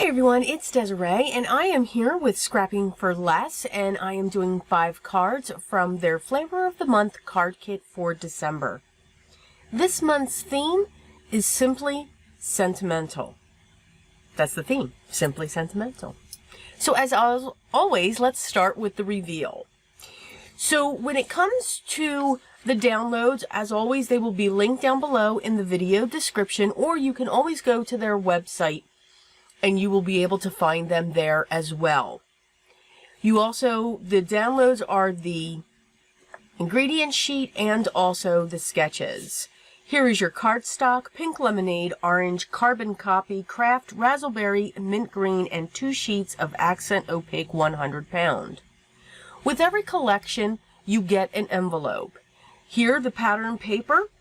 Hi everyone, it's Desiree, and I am here with Scrapping for Less, and I am doing 5 cards from their Flavor of the Month card kit for December. This month's theme is Simply Sentimental. That's the theme, Simply Sentimental. So as always, let's start with the reveal. So when it comes to the downloads, as always, they will be linked down below in the video description, or you can always go to their website and you will be able to find them there as well. The downloads are the ingredient sheet and also the sketches. Here is your cardstock: pink lemonade, orange, carbon copy, craft, raspberry, mint green, and 2 sheets of accent opaque 100 pound. With every collection, you get an envelope. Here, the pattern paper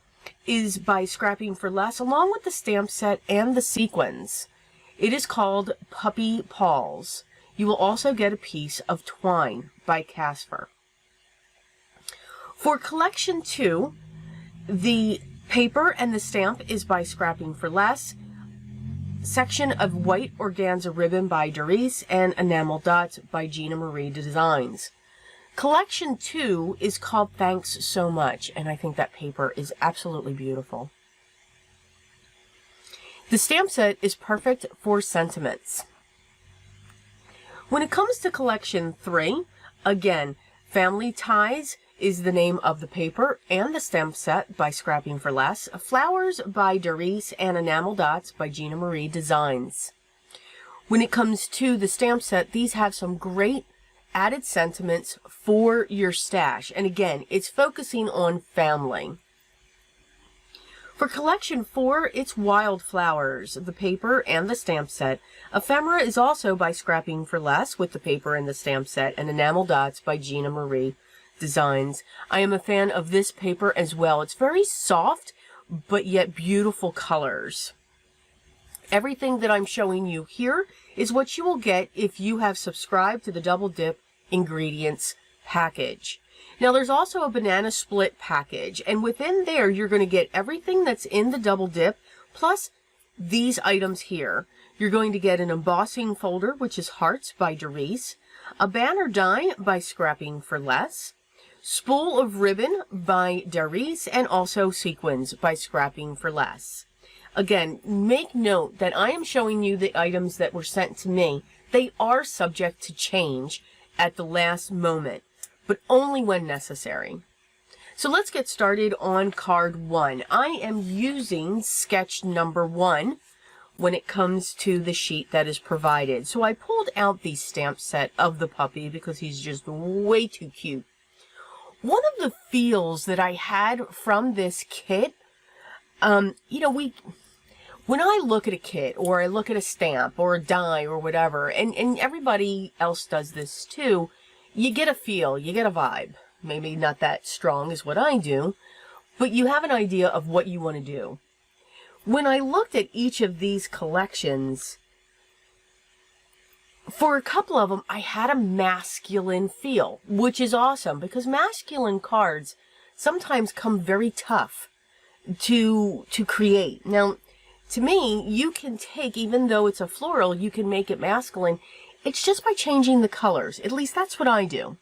is by Scrapping for Less, along with the stamp set and the sequins. It is called Puppy Paws. You will also get a piece of twine by Casper. For collection 2, the paper and the stamp is by Scrapping for Less, section of white organza ribbon by Desiree, and enamel dots by Gina Marie Designs. Collection 2 is called Thanks So Much, and I think that paper is absolutely beautiful. The stamp set is perfect for sentiments. When it comes to collection 3, again, Family Ties is the name of the paper and the stamp set by Scrapping for Less, Flowers by Desiree, and Enamel Dots by Gina Marie Designs. When it comes to the stamp set, these have some great added sentiments for your stash. And again, it's focusing on family. For collection 4, it's Wildflowers, the paper and the stamp set. Ephemera is also by Scrapping for Less with the paper and the stamp set, and Enamel Dots by Gina Marie Designs. I am a fan of this paper as well. It's very soft, but yet beautiful colors. Everything that I'm showing you here is what you will get if you have subscribed to the Double Dip Ingredients package. Now, there's also a banana split package, and within there, you're going to get everything that's in the Double Dip, plus these items here. You're going to get an embossing folder, which is Hearts by Desiree, a banner die by Scrapping for Less, spool of ribbon by Desiree, and also sequins by Scrapping for Less. Again, make note that I am showing you the items that were sent to me. They are subject to change at the last moment, but only when necessary. So let's get started on card 1. I am using sketch number 1 when it comes to the sheet that is provided. So I pulled out the stamp set of the puppy because he's just way too cute. One of the feels that I had from this kit, when I look at a kit or I look at a stamp or a die or whatever, and everybody else does this too, you get a feel, you get a vibe. Maybe not that strong as what I do, but you have an idea of what you want to do. When I looked at each of these collections, for a couple of them, I had a masculine feel, which is awesome because masculine cards sometimes come very tough to create. Now, to me, you can take, even though it's a floral, you can make it masculine. It's just by changing the colors. At least that's what I do.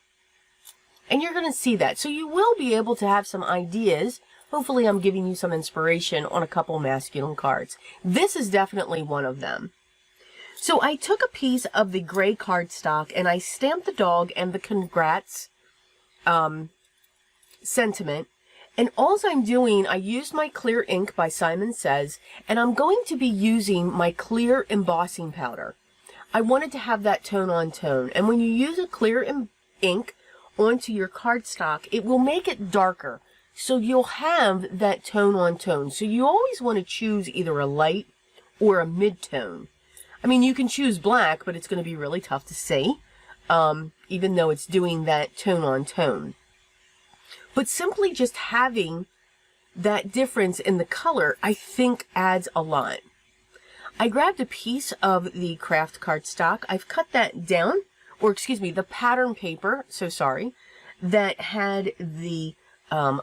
And you're going to see that. So you will be able to have some ideas. Hopefully I'm giving you some inspiration on a couple masculine cards. This is definitely one of them. So I took a piece of the gray cardstock and I stamped the dog and the congrats sentiment. And all I'm doing, I used my clear ink by Simon Says, and I'm going to be using my clear embossing powder. I wanted to have that tone on tone. And when you use a clear ink onto your cardstock, it will make it darker. So you'll have that tone on tone. So you always want to choose either a light or a mid-tone. I mean, you can choose black, but it's going to be really tough to see, even though it's doing that tone on tone. But simply just having that difference in the color, I think, adds a lot. I grabbed a piece of the craft cardstock. I've cut that down, or excuse me, the pattern paper, that had the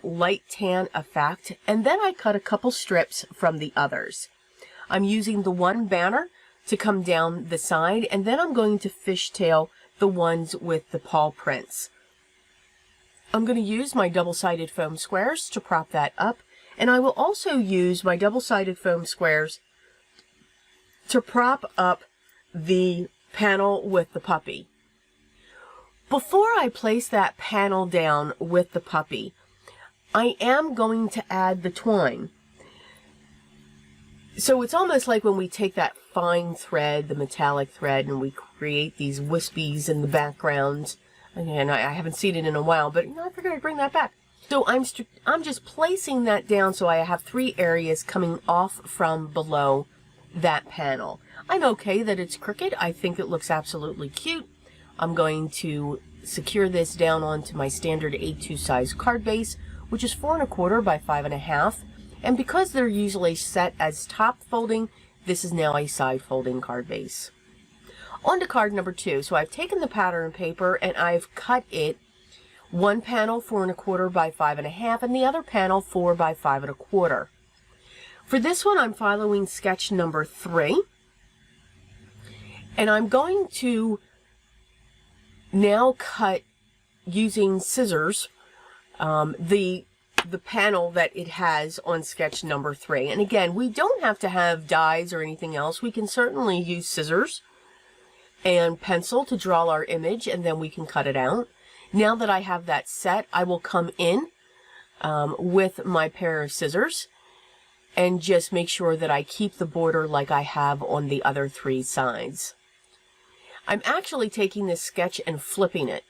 light tan effect. And then I cut a couple strips from the others. I'm using the one banner to come down the side, and then I'm going to fishtail the ones with the paw prints. I'm going to use my double-sided foam squares to prop that up, and I will also use my double-sided foam squares to prop up the panel with the puppy. Before I place that panel down with the puppy, I am going to add the twine. So it's almost like when we take that fine thread, the metallic thread, and we create these wispies in the background. Again, I haven't seen it in a while, but I figured I'd bring that back. So I'm just placing that down so I have 3 areas coming off from below that panel. I'm okay that it's crooked. I think it looks absolutely cute. I'm going to secure this down onto my standard A2 size card base, which is 4 1/4 by 5 1/2. And because they're usually set as top folding, this is now a side folding card base. On to card number 2. So I've taken the pattern paper and I've cut it one panel 4 1/4 by 5 1/2 and the other panel 4 by 5 1/4. For this one, I'm following sketch number 3. And I'm going to now cut using scissors the panel that it has on sketch number 3. And again, we don't have to have dies or anything else. We can certainly use scissors and pencil to draw our image, and then we can cut it out. Now that I have that set, I will come in with my pair of scissors and just make sure that I keep the border like I have on the other 3 sides. I'm actually taking this sketch and flipping it.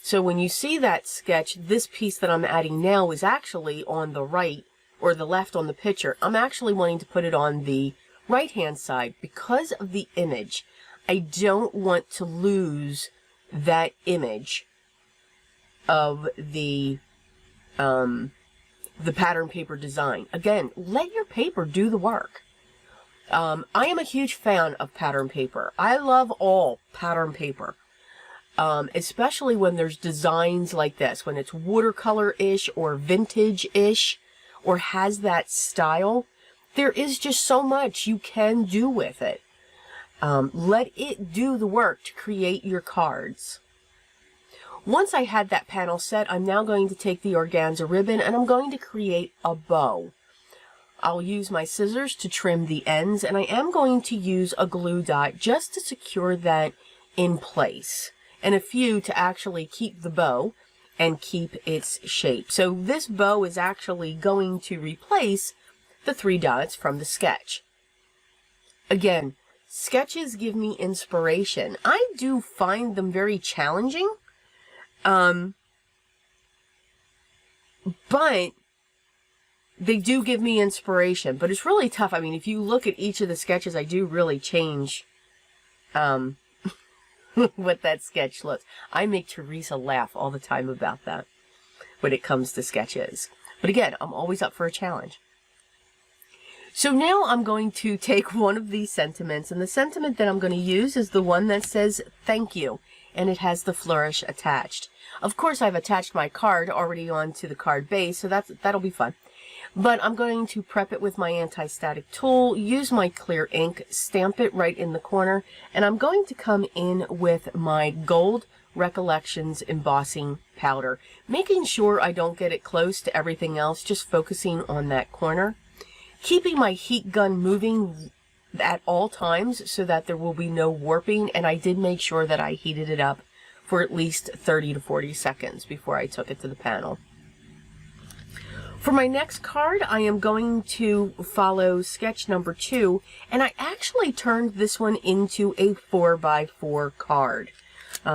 So when you see that sketch, this piece that I'm adding now is actually on the right or the left on the picture. I'm actually wanting to put it on the right-hand side because of the image. I don't want to lose that image of the pattern paper design. Again, let your paper do the work. I am a huge fan of pattern paper. I love all pattern paper. Especially when there's designs like this, when it's watercolor-ish or vintage-ish or has that style. There is just so much you can do with it. Let it do the work to create your cards. Once I had that panel set, I'm now going to take the organza ribbon and I'm going to create a bow. I'll use my scissors to trim the ends, and I am going to use a glue dot just to secure that in place, and a few to actually keep the bow and keep its shape. So this bow is actually going to replace the 3 dots from the sketch. Again, sketches give me inspiration. I do find them very challenging, but they do give me inspiration. But it's really tough. I mean, if you look at each of the sketches, I do really change what that sketch looks. I make Teresa laugh all the time about that when it comes to sketches. But again, I'm always up for a challenge. So now I'm going to take one of these sentiments, and the sentiment that I'm going to use is the one that says thank you, and it has the flourish attached. Of course, I've attached my card already onto the card base, so that'll be fun. But I'm going to prep it with my anti-static tool, use my clear ink, stamp it right in the corner, and I'm going to come in with my Gold Recollections embossing powder, making sure I don't get it close to everything else, just focusing on that corner. Keeping my heat gun moving at all times so that there will be no warping, and I did make sure that I heated it up for at least 30 to 40 seconds before I took it to the panel. For my next card, I am going to follow sketch number 2, and I actually turned this one into a 4x4 card.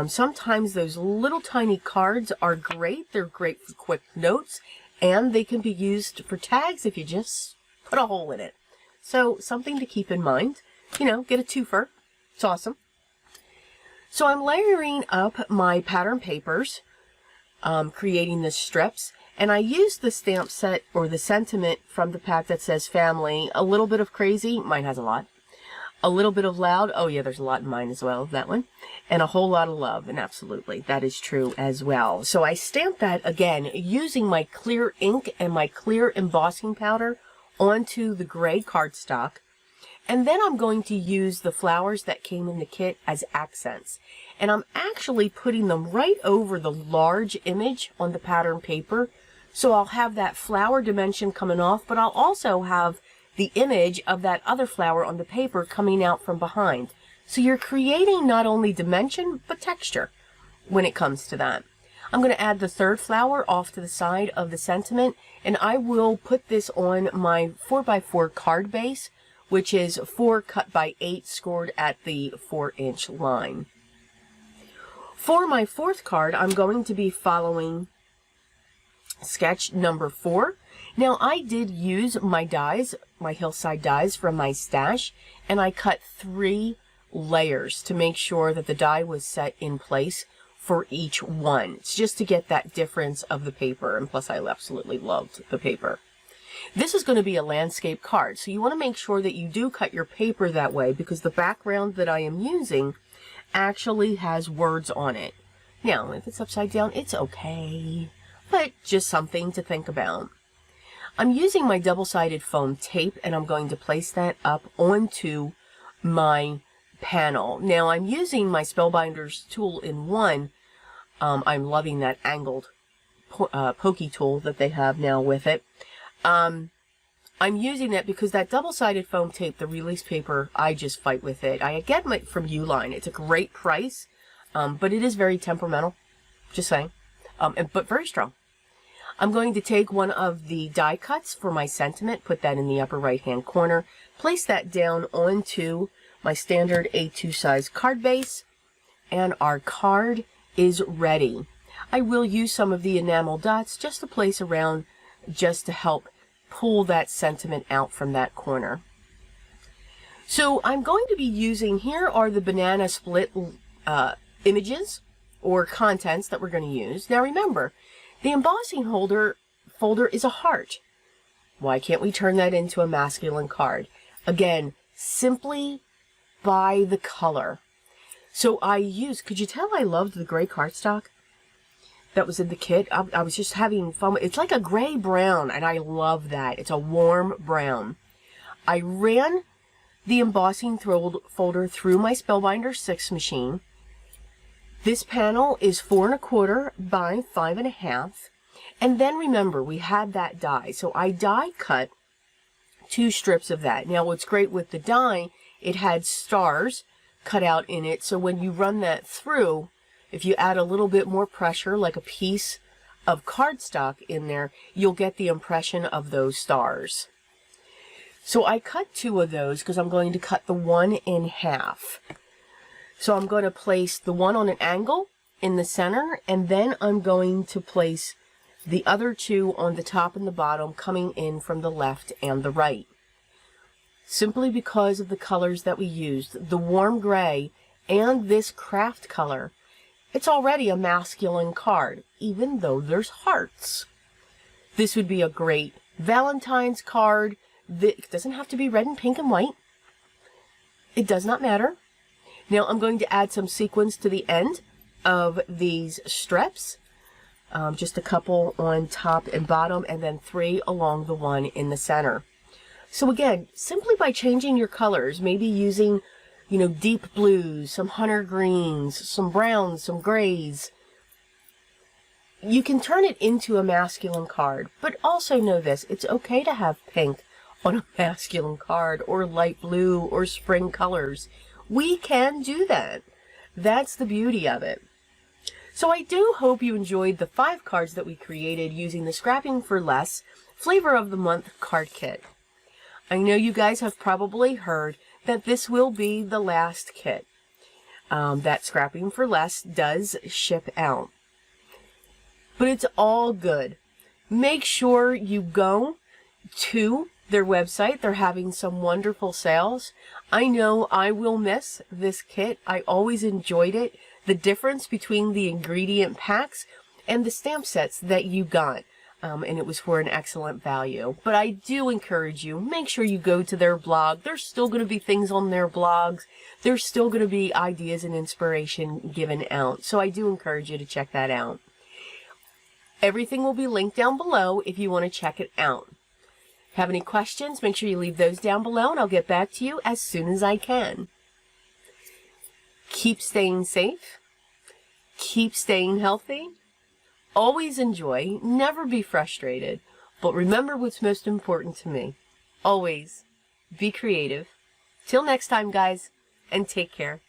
Sometimes those little tiny cards are great. They're great for quick notes, and they can be used for tags if you just put a hole in it. So something to keep in mind. You know, get a twofer. It's awesome. So I'm layering up my pattern papers, creating the strips. And I used the stamp set or the sentiment from the pack that says family. A little bit of crazy. Mine has a lot. A little bit of loud. Oh yeah, there's a lot in mine as well, that one. And a whole lot of love. And absolutely, that is true as well. So I stamped that again using my clear ink and my clear embossing powder onto the gray cardstock. And then I'm going to use the flowers that came in the kit as accents. And I'm actually putting them right over the large image on the pattern paper. So I'll have that flower dimension coming off, but I'll also have the image of that other flower on the paper coming out from behind. So you're creating not only dimension, but texture when it comes to that. I'm going to add the third flower off to the side of the sentiment, and I will put this on my 4x4 card base, which is 4 cut by 8 scored at the 4-inch line. For my fourth card, I'm going to be following sketch number 4. Now, I did use my dies, my hillside dies from my stash, and I cut 3 layers to make sure that the die was set in place for each one. It's just to get that difference of the paper, and plus I absolutely loved the paper. This is going to be a landscape card, so you want to make sure that you do cut your paper that way, because the background that I am using actually has words on it. Now, if it's upside down, it's okay, but just something to think about. I'm using my double-sided foam tape, and I'm going to place that up onto my panel. Now, I'm using my Spellbinders tool in 1. I'm loving that angled pokey tool that they have now with it. I'm using that because that double-sided foam tape, the release paper, I just fight with it. I get it from Uline. It's a great price, but it is very temperamental. Just saying. But very strong. I'm going to take one of the die cuts for my sentiment, put that in the upper right-hand corner, place that down onto my standard A2 size card base, and our card is ready. I will use some of the enamel dots just to place around, just to help pull that sentiment out from that corner. So I'm going to be using, here are the banana split images or contents that we're going to use. Now remember, the embossing folder is a heart. Why can't we turn that into a masculine card? Again, simply by the color. So I used, could you tell I loved the gray cardstock that was in the kit? I was just having fun. It's like a gray brown, and I love that. It's a warm brown. I ran the embossing folder through my Spellbinder 6 machine. This panel is 4 1/4 by 5 1/2. And then remember, we had that die. So I die cut 2 strips of that. Now what's great with the die, it had stars cut out in it, so when you run that through, if you add a little bit more pressure, like a piece of cardstock in there, you'll get the impression of those stars. So I cut 2 of those because I'm going to cut the one in half. So I'm going to place the one on an angle in the center, and then I'm going to place the other 2 on the top and the bottom, coming in from the left and the right. Simply because of the colors that we used, the warm gray and this craft color, it's already a masculine card, even though there's hearts. This would be a great Valentine's card. It doesn't have to be red and pink and white. It does not matter. Now I'm going to add some sequins to the end of these strips. Just a couple on top and bottom, and then 3 along the one in the center. So again, simply by changing your colors, maybe using, deep blues, some hunter greens, some browns, some grays, you can turn it into a masculine card. But also know this, it's okay to have pink on a masculine card, or light blue, or spring colors. We can do that. That's the beauty of it. So I do hope you enjoyed the 5 cards that we created using the Scrapping for Less Flavor of the Month card kit. I know you guys have probably heard that this will be the last kit that Scrapping for Less does ship out. But it's all good. Make sure you go to their website. They're having some wonderful sales. I know I will miss this kit. I always enjoyed it. The difference between the ingredient packs and the stamp sets that you got. And it was for an excellent value. But I do encourage you, make sure you go to their blog. There's still going to be things on their blogs. There's still going to be ideas and inspiration given out. So I do encourage you to check that out. Everything will be linked down below if you want to check it out. Have any questions? Make sure you leave those down below and I'll get back to you as soon as I can. Keep staying safe. Keep staying healthy. Always enjoy. Never be frustrated. But remember what's most important to me. Always be creative. Till next time, guys, and take care.